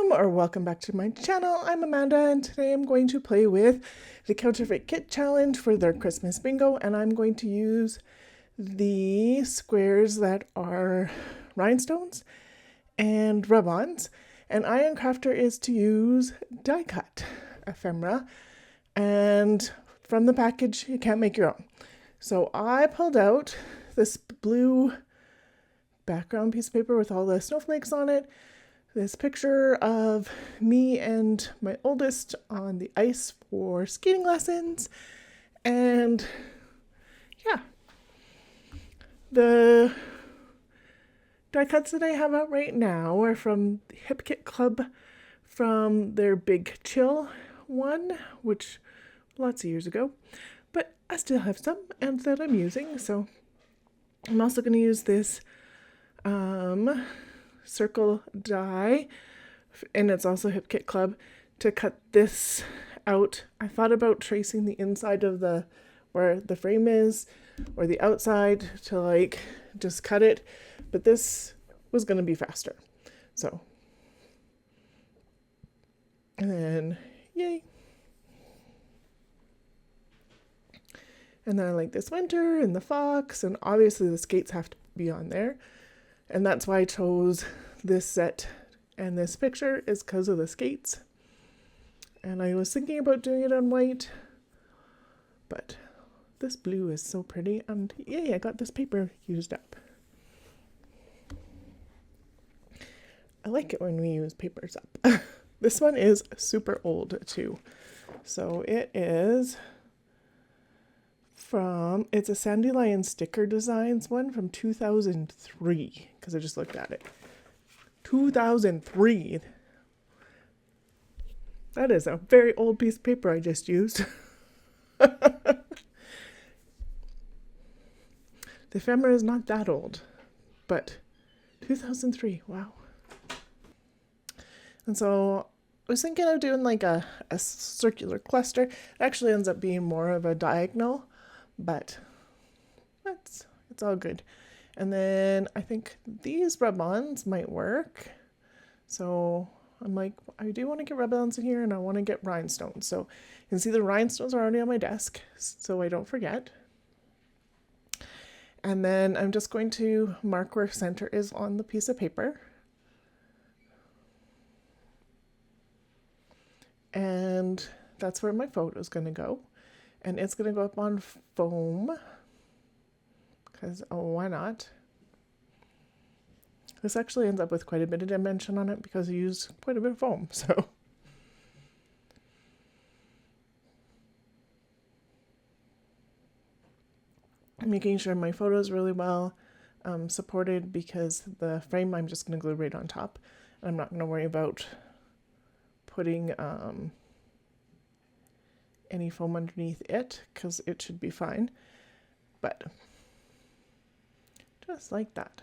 Welcome back to my channel. I'm Amanda, and today I'm going to play with the Counterfeit Kit Challenge for their Christmas bingo, and I'm going to use the squares that are rhinestones and rub-ons, and Iron Crafter is to use die cut ephemera, and from the package you can't make your own. So I pulled out this blue background piece of paper with all the snowflakes on it, this picture of me and my oldest on the ice for skating lessons, and yeah, the die cuts that I have out right now are from the Hip Kit Club, from their Big Chill one, which lots of years ago, but I still have some and that I'm using. So I'm also going to use this circle die, and it's also Hip Kit Club, to cut this out. I thought about tracing the inside of the where the frame is or the outside to like just cut it, but this was going to be faster. So, and then yay. And then I like this winter and the fox, and obviously the skates have to be on there. And that's why I chose this set and this picture, is because of the skates. And I was thinking about doing it on white, but this blue is so pretty, and yay, I got this paper used up. I like it when we use papers up. This one is super old too. So it is it's a Sandy Lion Sticker Designs one from 2003, because I just looked at it. 2003. That is a very old piece of paper I just used. The ephemera is not that old, but 2003, wow. And so I was thinking of doing like a circular cluster. It actually ends up being more of a diagonal, but it's all good. And then I think these rub-ons might work. So I'm like, I do want to get rub-ons in here, and I want to get rhinestones. So you can see the rhinestones are already on my desk, so I don't forget. And then I'm just going to mark where center is on the piece of paper. And that's where my photo is going to go. And it's going to go up on foam, because why not? This actually ends up with quite a bit of dimension on it because I use quite a bit of foam. So I'm making sure my photo is really well supported, because the frame I'm just going to glue right on top. And I'm not going to worry about putting any foam underneath it, because it should be fine. But just like that.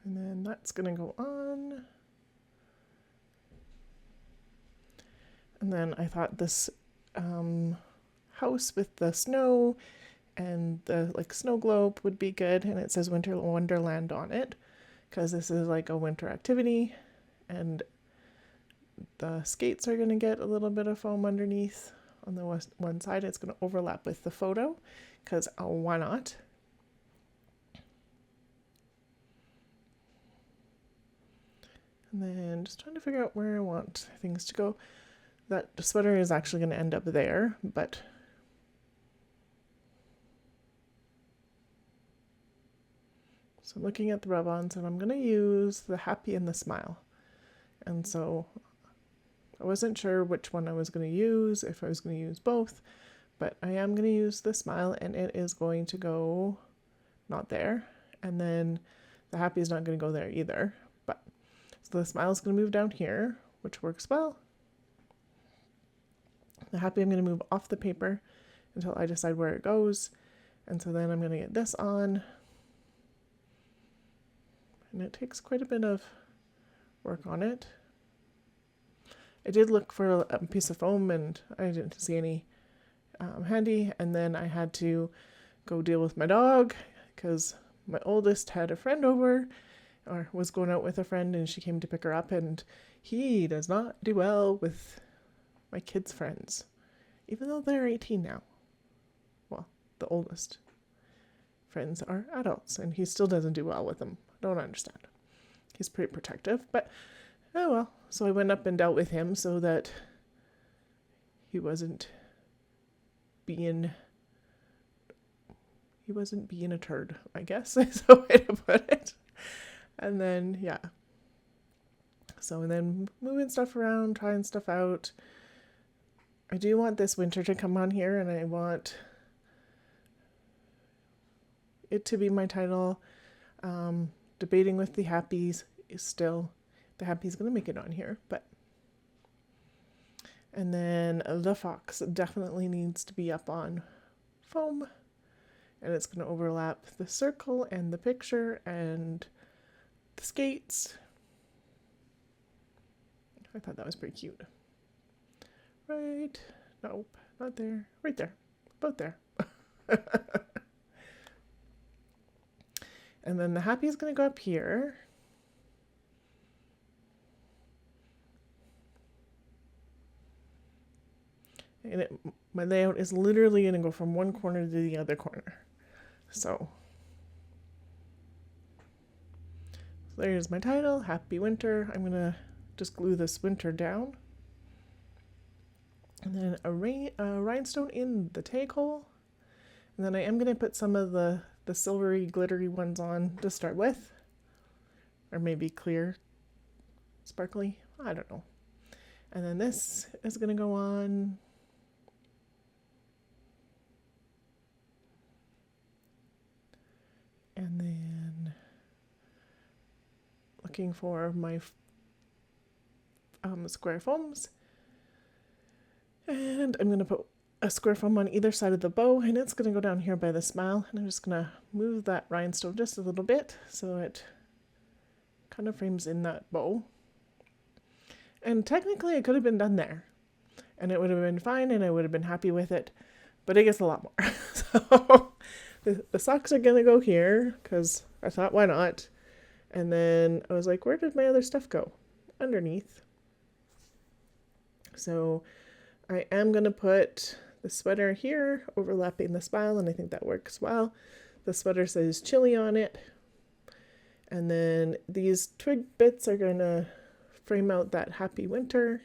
And then that's going to go on. And then I thought this house with the snow and the like snow globe would be good, and it says Winter Wonderland on it, because this is like a winter activity, and the skates are going to get a little bit of foam underneath on the one side. It's going to overlap with the photo, because why not? And then just trying to figure out where I want things to go. That sweater is actually going to end up there, but so I'm looking at the rub-ons, and I'm going to use the happy and the smile. And so I wasn't sure which one I was going to use, if I was going to use both, but I am going to use the smile, and it is going to go not there. And then the happy is not going to go there either. But so the smile is going to move down here, which works well. The happy I'm going to move off the paper until I decide where it goes. And so then I'm going to get this on. And it takes quite a bit of work on it. I did look for a piece of foam, and I didn't see any handy. And then I had to go deal with my dog, because my oldest had a friend over, or was going out with a friend, and she came to pick her up, and he does not do well with my kids' friends, even though they're 18 now. Well, the oldest friends are adults, and he still doesn't do well with them. Don't understand. He's pretty protective, but oh well. So I went up and dealt with him so that he wasn't being a turd, I guess is the way to put it. And then, yeah. So, and then moving stuff around, trying stuff out. I do want this winter to come on here, and I want it to be my title. Debating with the Happies is still, the Happy's going to make it on here, but. And then the fox definitely needs to be up on foam. And it's going to overlap the circle and the picture and the skates. I thought that was pretty cute. Right. Nope. Not there. Right there. About there. And then the Happy is going to go up here. And my layout is literally going to go from one corner to the other corner. So there's my title, Happy Winter. I'm going to just glue this winter down. And then a rhinestone in the tag hole. And then I am going to put some of the silvery, glittery ones on to start with. Or maybe clear, sparkly. I don't know. And then this is going to go on. And then looking for my square foams. And I'm going to put a square foam on either side of the bow, and it's going to go down here by the smile. And I'm just going to move that rhinestone just a little bit so it kind of frames in that bow. And technically it could have been done there, and it would have been fine, and I would have been happy with it, but it gets a lot more. So the socks are going to go here because I thought, why not? And then I was like, where did my other stuff go? Underneath. So I am going to put the sweater here overlapping the smile, and I think that works well. The sweater says chilly on it. And then these twig bits are going to frame out that happy winter.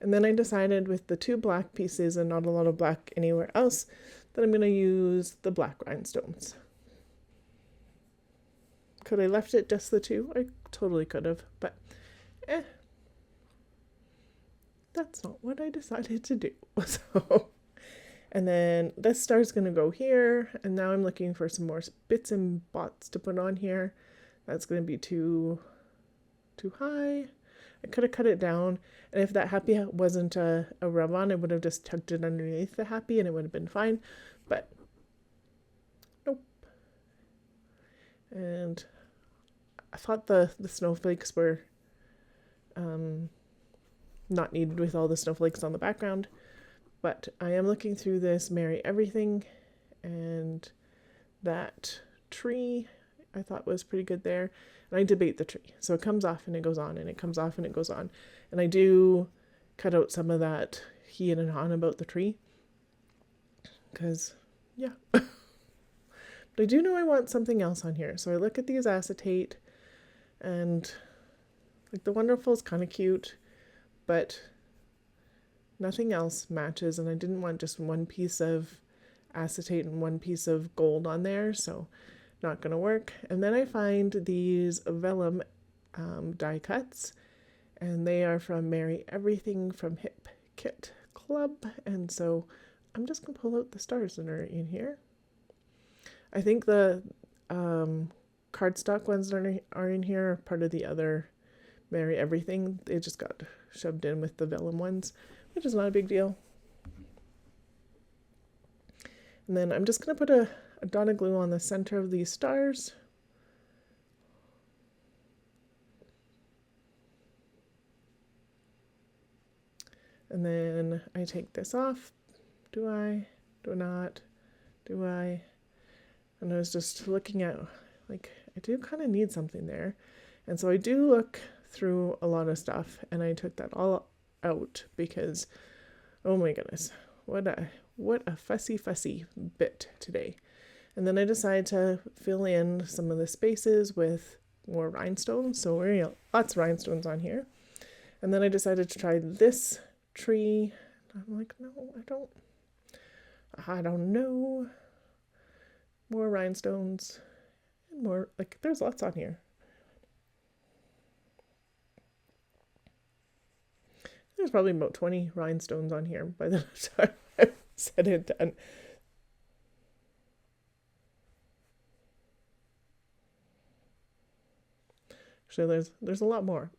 And then I decided with the two black pieces and not a lot of black anywhere else that I'm going to use the black rhinestones. Could I left it just the two? I totally could have, but that's not what I decided to do. So, and then this star's going to go here, and now I'm looking for some more bits and bots to put on here. That's going to be too high. I could have cut it down, and if that happy wasn't a rub-on, I would have just tucked it underneath the happy and it would have been fine, but nope. And I thought the snowflakes were not needed with all the snowflakes on the background, but I am looking through this Merry Everything, and that tree I thought was pretty good there. And I debate the tree. So it comes off and it goes on, and it comes off and it goes on. And I do cut out some of that he and han about the tree. Because, yeah. But I do know I want something else on here. So I look at these acetate, and like the Wonderful is kind of cute, but nothing else matches. And I didn't want just one piece of acetate and one piece of gold on there. So not going to work. And then I find these vellum die cuts, and they are from Merry Everything from Hip Kit Club. And so I'm just going to pull out the stars that are in here. I think the cardstock ones that are in here are part of the other Merry Everything. They just got shoved in with the vellum ones, which is not a big deal. And then I'm just going to put a dot of glue on the center of these stars. And then I take this off. Do I? Do I not? Do I? And I was just looking at, like, I do kind of need something there. And so I do look through a lot of stuff, and I took that all out because, oh my goodness, what a fussy bit today. And then I decided to fill in some of the spaces with more rhinestones. So we're lots of rhinestones on here. And then I decided to try this tree. I'm like, no, I don't know. More rhinestones and more, like, there's lots on here. There's probably about 20 rhinestones on here by the time I said it done. Actually, there's a lot more.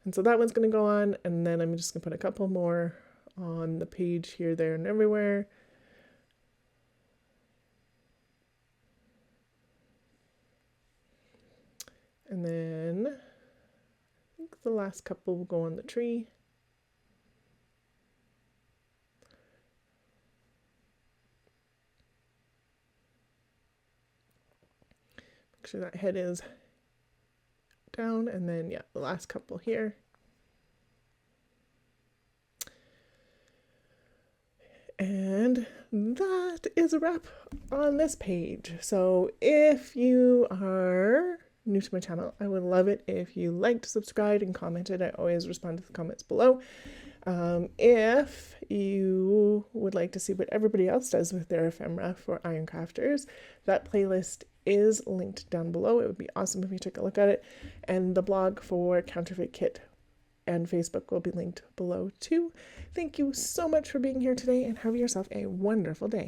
And so that one's going to go on, and then I'm just going to put a couple more on the page here, there, and everywhere. And then I think the last couple will go on the tree. Make sure that head is down, and then yeah, the last couple here. And that is a wrap on this page. So if you are new to my channel, I would love it if you liked, subscribed, and commented. I always respond to the comments below. If you would like to see what everybody else does with their ephemera for iron crafters, that playlist is linked down below. It would be awesome if you took a look at it. And the blog for Counterfeit Kit and Facebook will be linked below too. Thank you so much for being here today, and have yourself a wonderful day.